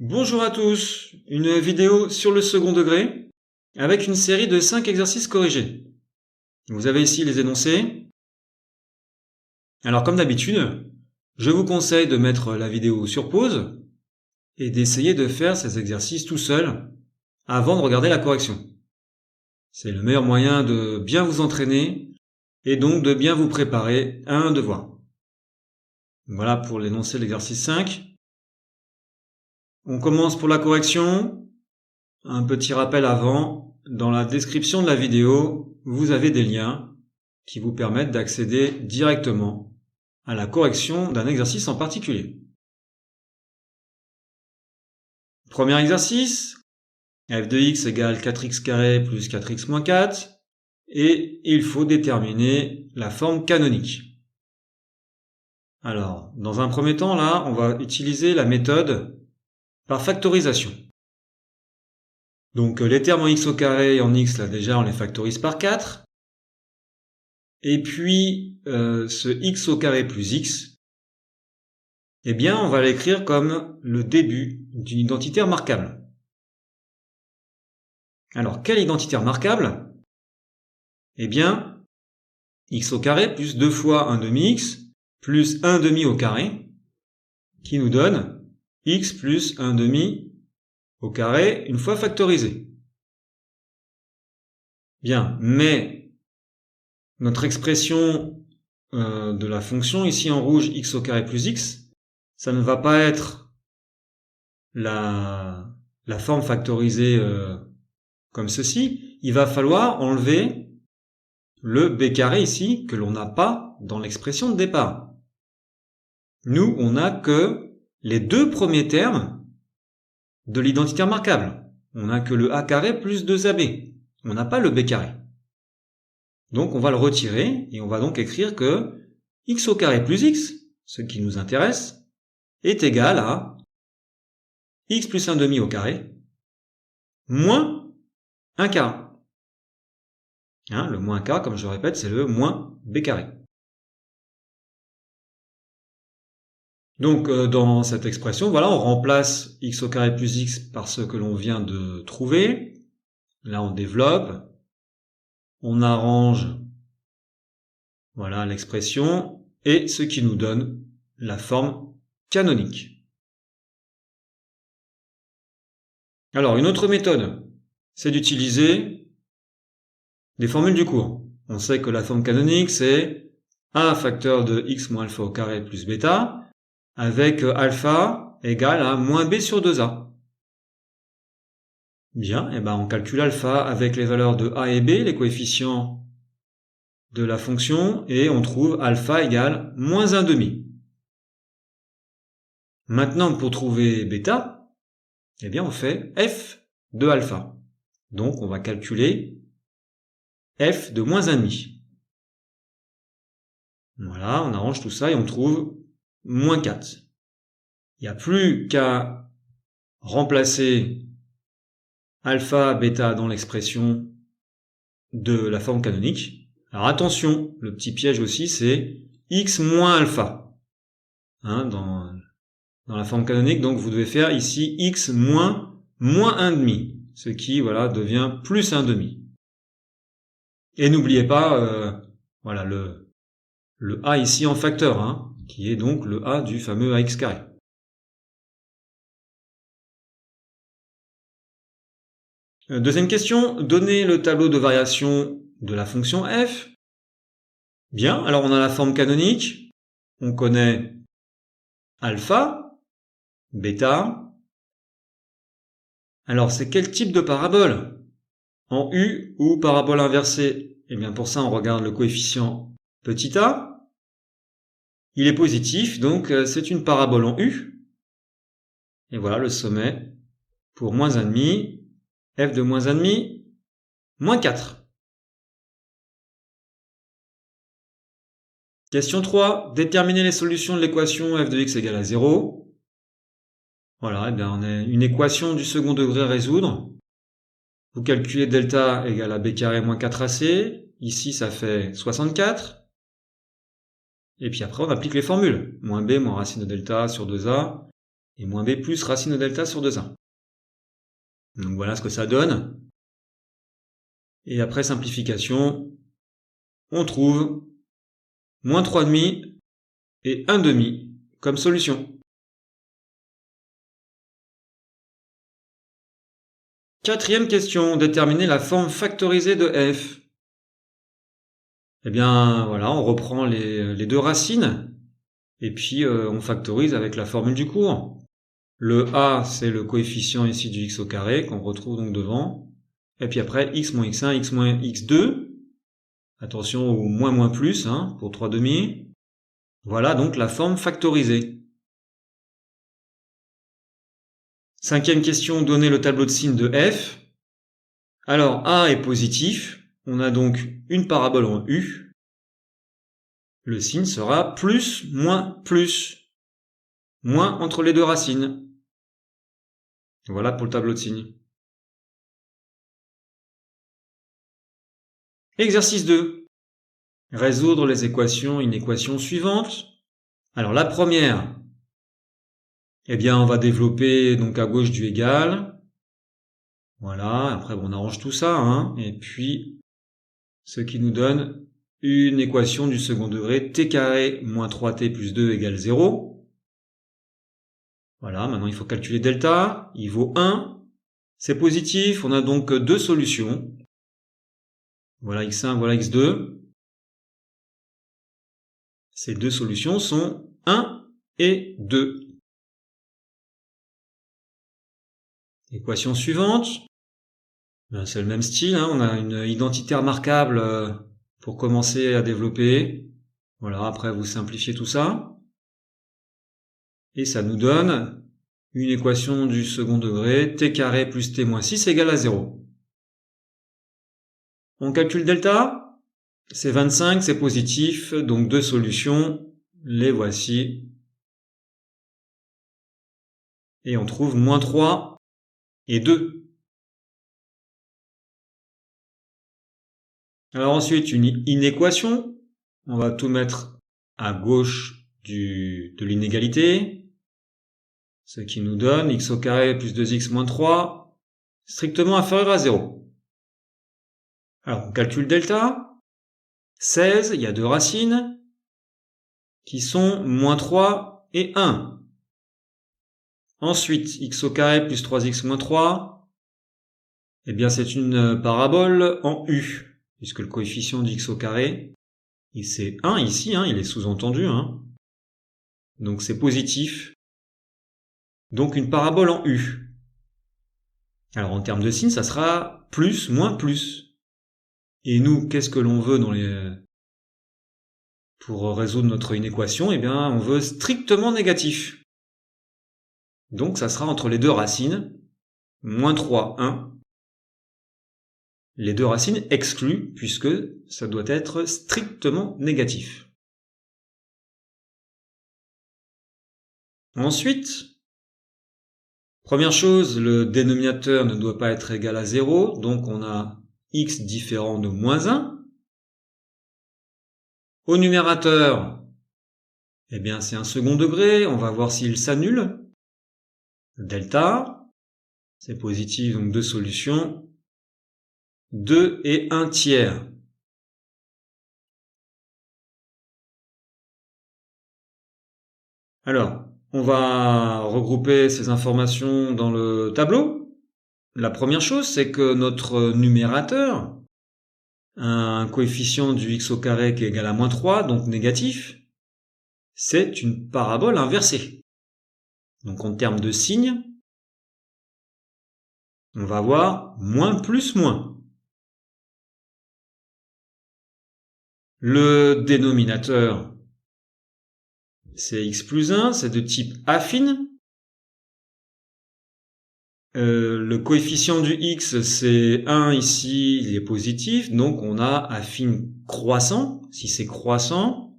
Bonjour à tous, une vidéo sur le second degré avec une série de 5 exercices corrigés. Vous avez ici les énoncés. Alors comme d'habitude, je vous conseille de mettre la vidéo sur pause et d'essayer de faire ces exercices tout seul avant de regarder la correction. C'est le meilleur moyen de bien vous entraîner et donc de bien vous préparer à un devoir. Voilà pour l'énoncé de l'exercice 5. On commence pour la correction. Un petit rappel avant, dans la description de la vidéo, vous avez des liens qui vous permettent d'accéder directement à la correction d'un exercice en particulier. Premier exercice, f de x égale 4x carré plus 4x moins 4, et il faut déterminer la forme canonique. Alors, dans un premier temps, là, on va utiliser la méthode par factorisation. Donc les termes en x au carré et en x, là déjà, on les factorise par 4. Et puis ce x au carré plus x, eh bien on va l'écrire comme le début d'une identitaire marquable. Alors quelle identitaire marquable? Eh bien x au carré plus 2 fois 1 demi x plus 1 demi au carré, qui nous donne x plus 1 demi au carré une fois factorisé. Bien, mais notre expression de la fonction, ici en rouge, x au carré plus x, ça ne va pas être la forme factorisée comme ceci. Il va falloir enlever le b carré ici, que l'on n'a pas dans l'expression de départ. Nous, on n'a que les deux premiers termes de l'identitaire marquable. On n'a que le a carré plus 2ab. On n'a pas le b carré. Donc on va le retirer et on va donc écrire que x au carré plus x, ce qui nous intéresse, est égal à x plus 1 demi au carré moins 1 quart. Le moins k, comme je le répète, c'est le moins b carré. Donc dans cette expression, voilà, on remplace x au carré plus x par ce que l'on vient de trouver. Là, on développe, on arrange, voilà l'expression, et ce qui nous donne la forme canonique. Alors, une autre méthode, c'est d'utiliser des formules du cours. On sait que la forme canonique, c'est a facteur de x moins alpha au carré plus bêta, avec alpha égale à moins b sur 2a. Bien, et ben on calcule alpha avec les valeurs de a et b, les coefficients de la fonction, et on trouve alpha égale moins 1 demi. Maintenant, pour trouver bêta, eh bien on fait f de alpha. Donc on va calculer f de moins 1 demi. Voilà, on arrange tout ça et on trouve moins 4. Il n'y a plus qu'à remplacer alpha, bêta dans l'expression de la forme canonique. Alors attention, le petit piège aussi, c'est x moins alpha. Dans la forme canonique, donc vous devez faire ici x moins 1 demi, ce qui voilà devient plus 1 demi. Et n'oubliez pas voilà le a ici en facteur, qui est donc le a du fameux ax carré. Deuxième question, donnez le tableau de variation de la fonction f. Bien, alors on a la forme canonique, on connaît alpha, bêta. Alors c'est quel type de parabole? En U ou parabole inversée? Eh bien pour ça on regarde le coefficient petit a. Il est positif, donc c'est une parabole en U. Et voilà le sommet pour moins 1 demi, f de moins 1 demi, moins 4. Question 3. Déterminer les solutions de l'équation f de x égale à 0. Voilà, eh bien on a une équation du second degré à résoudre. Vous calculez delta égale à b carré moins 4ac. Ici, ça fait 64. Et puis après, on applique les formules. Moins b moins racine de delta sur 2a. et moins b plus racine de delta sur 2a. Donc voilà ce que ça donne. Et après simplification, on trouve moins 3,5 et 1,5 comme solution. Quatrième question, déterminer la forme factorisée de f. Eh bien voilà, on reprend les deux racines et puis on factorise avec la formule du cours. Le a, c'est le coefficient ici du x au carré qu'on retrouve donc devant. Et puis après, x moins x1, x moins x2. Attention au moins plus pour 3,5. Voilà donc la forme factorisée. Cinquième question, donner le tableau de signes de f. Alors a est positif, on a donc une parabole en U. Le signe sera plus, moins, plus. Moins entre les deux racines. Voilà pour le tableau de signes. Exercice 2. Résoudre les inéquations suivantes. Alors la première, eh bien on va développer donc à gauche du égal. Voilà, après on arrange tout ça, et puis ce qui nous donne une équation du second degré, t carré moins 3t plus 2 égale 0. Voilà, maintenant il faut calculer delta, il vaut 1, c'est positif, on a donc deux solutions. Voilà x1, voilà x2. Ces deux solutions sont 1 et 2. Équation suivante. C'est le même style, on a une identité remarquable pour commencer à développer. Voilà, après vous simplifiez tout ça. Et ça nous donne une équation du second degré, t carré plus t moins 6 égale à 0. On calcule delta, c'est 25, c'est positif, donc deux solutions, les voici. Et on trouve moins 3 et 2. Alors ensuite, une inéquation. On va tout mettre à gauche de l'inégalité. Ce qui nous donne x au carré plus 2x moins 3, strictement inférieur à 0. Alors on calcule delta. 16, il y a deux racines qui sont moins 3 et 1. Ensuite, x au carré plus 3x moins 3, eh bien c'est une parabole en U. Puisque le coefficient d'x au carré, c'est 1 ici, il est sous-entendu. Donc c'est positif. Donc une parabole en U. Alors en termes de signe, ça sera plus, moins, plus. Et nous, qu'est-ce que l'on veut pour résoudre notre inéquation ? Eh bien, on veut strictement négatif. Donc ça sera entre les deux racines, moins 3, 1. Les deux racines exclues, puisque ça doit être strictement négatif. Ensuite, première chose, le dénominateur ne doit pas être égal à 0, donc on a x différent de moins 1. Au numérateur, eh bien c'est un second degré, on va voir s'il s'annule. Delta, c'est positif, donc deux solutions. 2 et 1 tiers. Alors, on va regrouper ces informations dans le tableau. La première chose, c'est que notre numérateur a un coefficient du x au carré qui est égal à moins 3, donc négatif. C'est une parabole inversée. Donc en termes de signe, on va avoir moins plus moins. Le dénominateur, c'est x plus 1, c'est de type affine. Le coefficient du x, c'est 1 ici, il est positif, donc on a affine croissant. Si c'est croissant,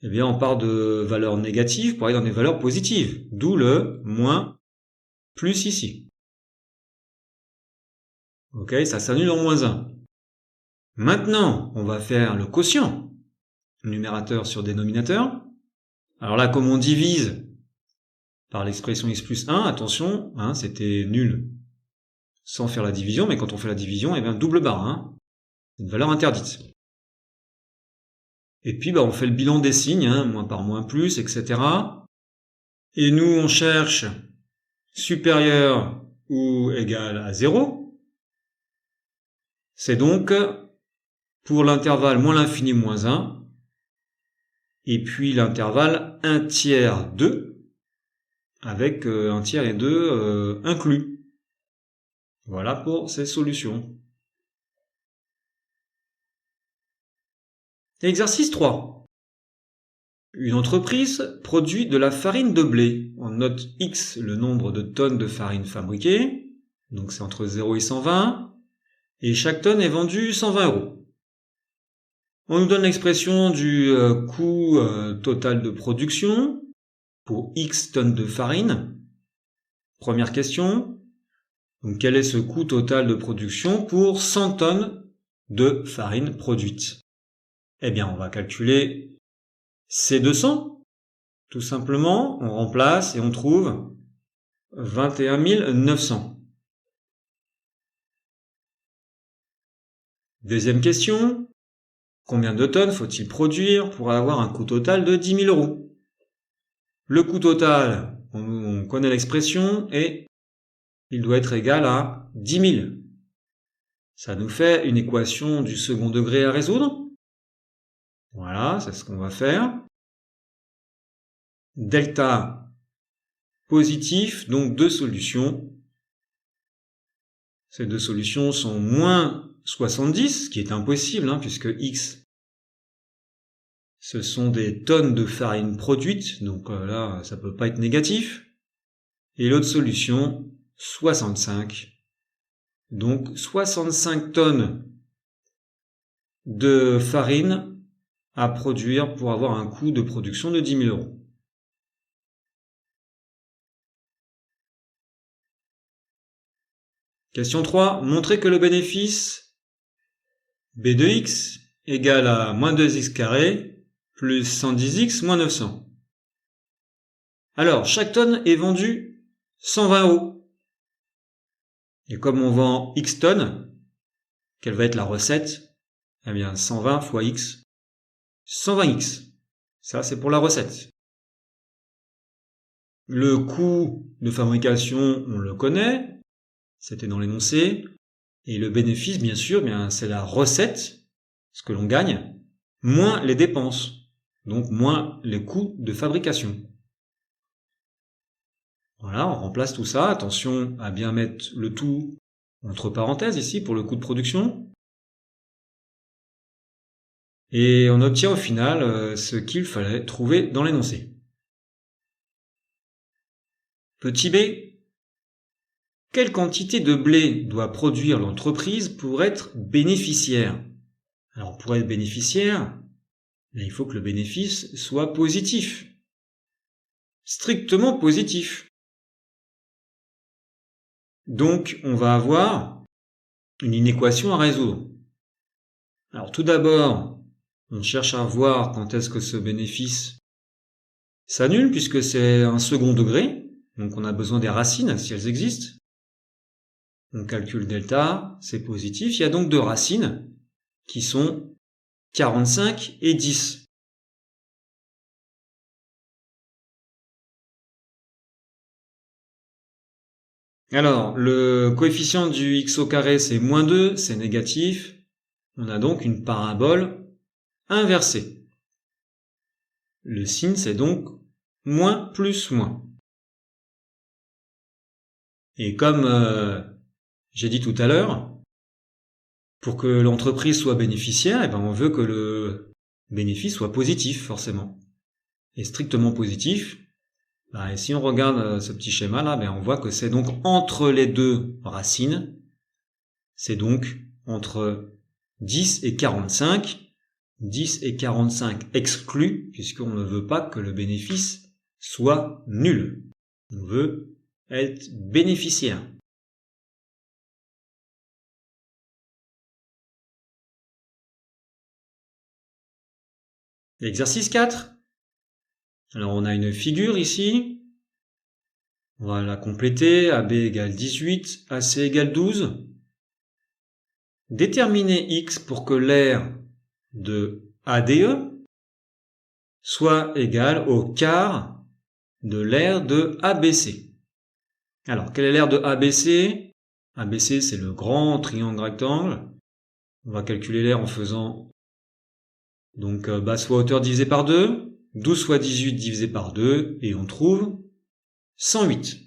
eh bien on part de valeurs négatives pour aller dans des valeurs positives, d'où le moins plus ici. Ok, ça s'annule en moins 1. Maintenant, on va faire le quotient, numérateur sur dénominateur. Alors là, comme on divise, par l'expression x plus 1, attention, hein, c'était nul sans faire la division, mais quand on fait la division, eh bien double barre, hein, c'est une valeur interdite. Et puis on fait le bilan des signes, hein, moins par moins plus, etc. Et nous on cherche supérieur ou égal à 0. C'est donc pour l'intervalle moins l'infini moins 1, et puis l'intervalle 1 tiers 2, avec 1 tiers et 2 inclus. Voilà pour ces solutions. Exercice 3. Une entreprise produit de la farine de blé. On note X, le nombre de tonnes de farine fabriquées, donc c'est entre 0 et 120, et chaque tonne est vendue 120 €. On nous donne l'expression du coût total de production pour X tonnes de farine. Première question. Donc, quel est ce coût total de production pour 100 tonnes de farine produite? Eh bien, on va calculer C200. Tout simplement, on remplace et on trouve 21 900. Deuxième question. Combien de tonnes faut-il produire pour avoir un coût total de 10 000 €? Le coût total, on connaît l'expression, et il doit être égal à 10 000. Ça nous fait une équation du second degré à résoudre. Voilà, c'est ce qu'on va faire. Delta positif, donc deux solutions. Ces deux solutions sont moins 70, ce qui est impossible, hein, puisque X, ce sont des tonnes de farine produites, donc là, ça peut pas être négatif. Et l'autre solution, 65. Donc 65 tonnes de farine à produire pour avoir un coût de production de 10 000 €. Question 3. Montrez que le bénéfice B de x égale à moins 2x carré plus 110x moins 900. Alors, chaque tonne est vendue 120 €. Et comme on vend x tonnes, quelle va être la recette? Eh bien, 120 fois x, 120x. Ça, c'est pour la recette. Le coût de fabrication, on le connaît. C'était dans l'énoncé. Et le bénéfice, bien sûr, c'est la recette, ce que l'on gagne, moins les dépenses. Donc, moins les coûts de fabrication. Voilà, on remplace tout ça. Attention à bien mettre le tout entre parenthèses ici pour le coût de production. Et on obtient au final ce qu'il fallait trouver dans l'énoncé. Petit b. Quelle quantité de blé doit produire l'entreprise pour être bénéficiaire? Alors pour être bénéficiaire, il faut que le bénéfice soit positif. Strictement positif. Donc on va avoir une équation à résoudre. Alors tout d'abord, on cherche à voir quand est-ce que ce bénéfice s'annule, puisque c'est un second degré, donc on a besoin des racines si elles existent. On calcule delta, c'est positif, il y a donc deux racines qui sont 45 et 10. Alors, le coefficient du x au carré, c'est moins 2, c'est négatif. On a donc une parabole inversée. Le signe, c'est donc moins plus moins. Et comme j'ai dit tout à l'heure, pour que l'entreprise soit bénéficiaire, on veut que le bénéfice soit positif, forcément. Et strictement positif, et si on regarde ce petit schéma là, on voit que c'est donc entre les deux racines, c'est donc entre 10 et 45, 10 et 45 exclus, puisqu'on ne veut pas que le bénéfice soit nul. On veut être bénéficiaire. Exercice 4. Alors on a une figure ici. On va la compléter. AB égale 18, AC égale 12. Déterminer X pour que l'aire de ADE soit égal au quart de l'aire de ABC. Alors, quelle est l'aire de ABC? ABC, c'est le grand triangle rectangle. On va calculer l'aire en faisant donc base fois hauteur divisé par 2, 12 fois 18 divisé par 2, et on trouve 108.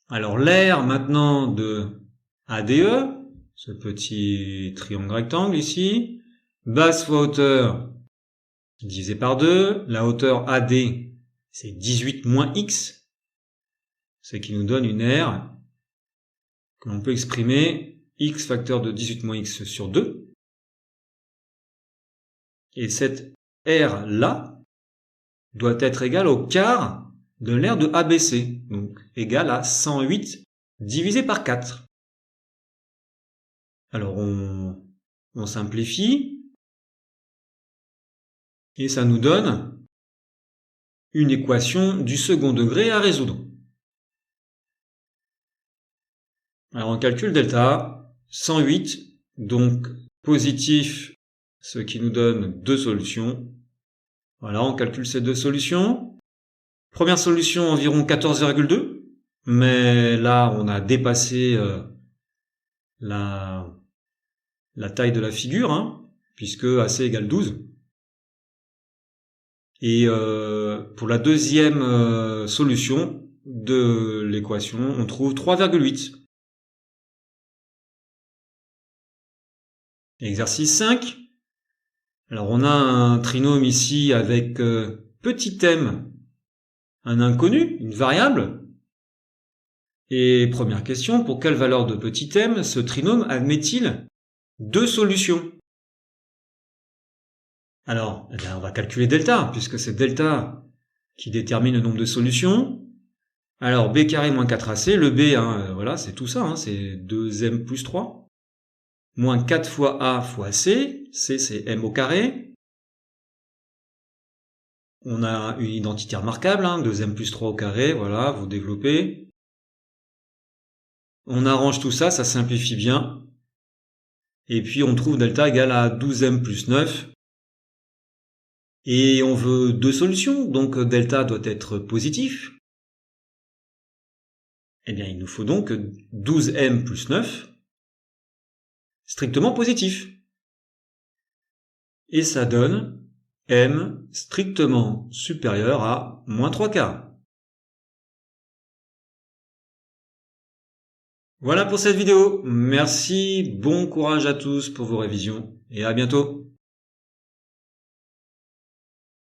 Alors l'aire maintenant de ADE, ce petit triangle rectangle ici, base fois hauteur divisé par 2, la hauteur AD c'est 18 moins X, ce qui nous donne une aire que l'on peut exprimer X facteur de 18 moins X sur 2. Et cette aire-là doit être égale au quart de l'aire de ABC, donc égale à 108 divisé par 4. Alors on simplifie, et ça nous donne une équation du second degré à résoudre. Alors on calcule delta, 108, donc positif, ce qui nous donne deux solutions. Voilà, on calcule ces deux solutions. Première solution, environ 14,2, mais là on a dépassé la taille de la figure, hein, puisque AC égale 12. Et pour la deuxième solution de l'équation, on trouve 3,8. Exercice 5. Alors on a un trinôme ici avec petit m, un inconnu, une variable. Et première question, pour quelle valeur de petit m ce trinôme admet-il deux solutions? Alors, eh bien, on va calculer delta, puisque c'est delta qui détermine le nombre de solutions. Alors, b carré moins 4ac, le b, hein, voilà, c'est tout ça, hein, c'est 2m plus 3. Moins 4 fois a fois c, c c'est m au carré. On a une identité remarquable, hein, 2m plus 3 au carré, voilà, vous développez. On arrange tout ça, ça simplifie bien. Et puis on trouve delta égale à 12m plus 9. Et on veut deux solutions, donc delta doit être positif. Eh bien, il nous faut donc 12m plus 9, strictement positif. Et ça donne m strictement supérieur à moins 3 quarts. Voilà pour cette vidéo. Merci, bon courage à tous pour vos révisions et à bientôt.